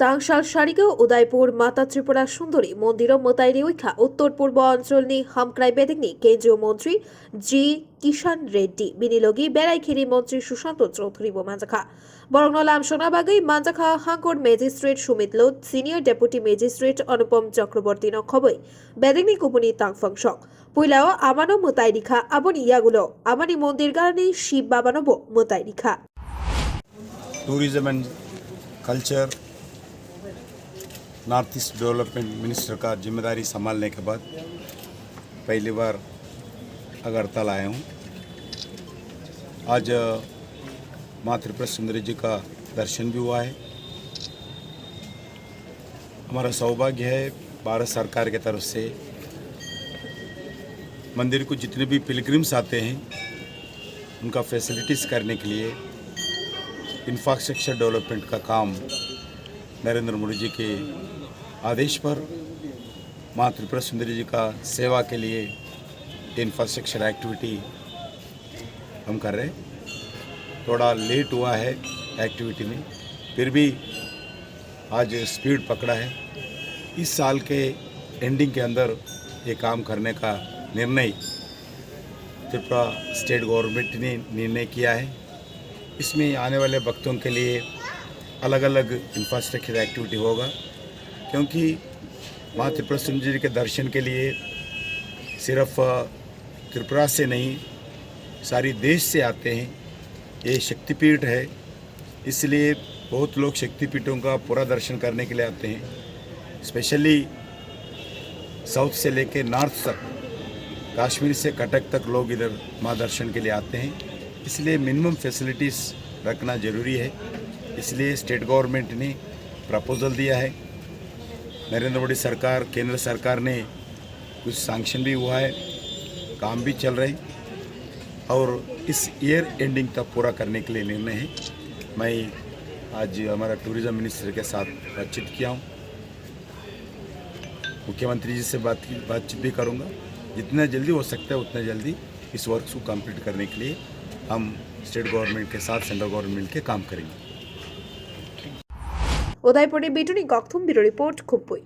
तांगशाल शारिगो उदयपुर माता त्रिपुरा सुंदरी मंदिर मोतायरी उइखा उत्तर पूर्व अंचलनि हामक्राय बेदिंगनि केंद्रीय मंत्री जी किशन रेड्डी बिनिलगी बेरायखिरी मंत्री सुशांत चौधरी मांजाखा बरंगनलाम सोनाबागै मांजाखा हांकोर magistrate Sumit Lodh senior deputy magistrate Anupam Chakraborty नखबै बेदिंगनि कुपुनि तांगफंसक पुइलाओ आमानो मोतायरिखा आबनि यागुलो आमानि मंदिर गारनि शिव बाबानोबो मोतायरिखा tourism and culture north east development minister का जिम्मेदारी संभालने के बाद पहली बार अगरतला आया हूँ। आज माँ त्रिपुरा सुंदरी जी का दर्शन भी हुआ है। हमारा सौभाग्य है भारत सरकार की तरफ से मंदिर को जितने भी पिलग्रिम्स आते हैं उनका फैसिलिटीज़ करने के लिए इंफ्रास्ट्रक्चर डेवलपमेंट का काम नरेंद्र मोदी जी के आदेश पर माँ त्रिपुरा सुंदरी जी का सेवा के लिए इंफ्रास्ट्रक्चर एक्टिविटी हम कर रहे हैं। थोड़ा लेट हुआ है एक्टिविटी में, फिर भी आज स्पीड पकड़ा है। इस साल के एंडिंग के अंदर ये काम करने का निर्णय त्रिपुरा स्टेट गवर्नमेंट ने निर्णय किया है। इसमें आने वाले भक्तों के लिए अलग अलग इंफ्रास्ट्रक्चर एक्टिविटी होगा, क्योंकि माँ त्रिपुरा सुंदरी जी के दर्शन के लिए सिर्फ त्रिपुरा से नहीं सारी देश से आते हैं। ये शक्तिपीठ है, इसलिए बहुत लोग शक्तिपीठों का पूरा दर्शन करने के लिए आते हैं। स्पेशली साउथ से लेके नॉर्थ तक, कश्मीर से कटक तक लोग इधर माँ दर्शन के लिए आते हैं। इसलिए मिनिमम फैसिलिटीज़ रखना ज़रूरी है। इसलिए स्टेट गवर्नमेंट ने प्रपोजल दिया है। नरेंद्र मोदी सरकार, केंद्र सरकार ने कुछ सैंक्शन भी हुआ है, काम भी चल रहे हैं और इस ईयर एंडिंग तक पूरा करने के लिए निर्णय है। मैं आज हमारा टूरिज़्म मिनिस्टर के साथ बातचीत किया हूँ। मुख्यमंत्री जी से बातचीत भी करूँगा। जितना जल्दी हो सकता है उतना जल्दी इस वर्क को कंप्लीट करने के लिए हम स्टेट गवर्नमेंट के साथ सेंट्रल गवर्नमेंट मिलकर काम करेंगे। उदयपुर बिटुनी गौतम ब्यूरो रिपोर्ट खुबई।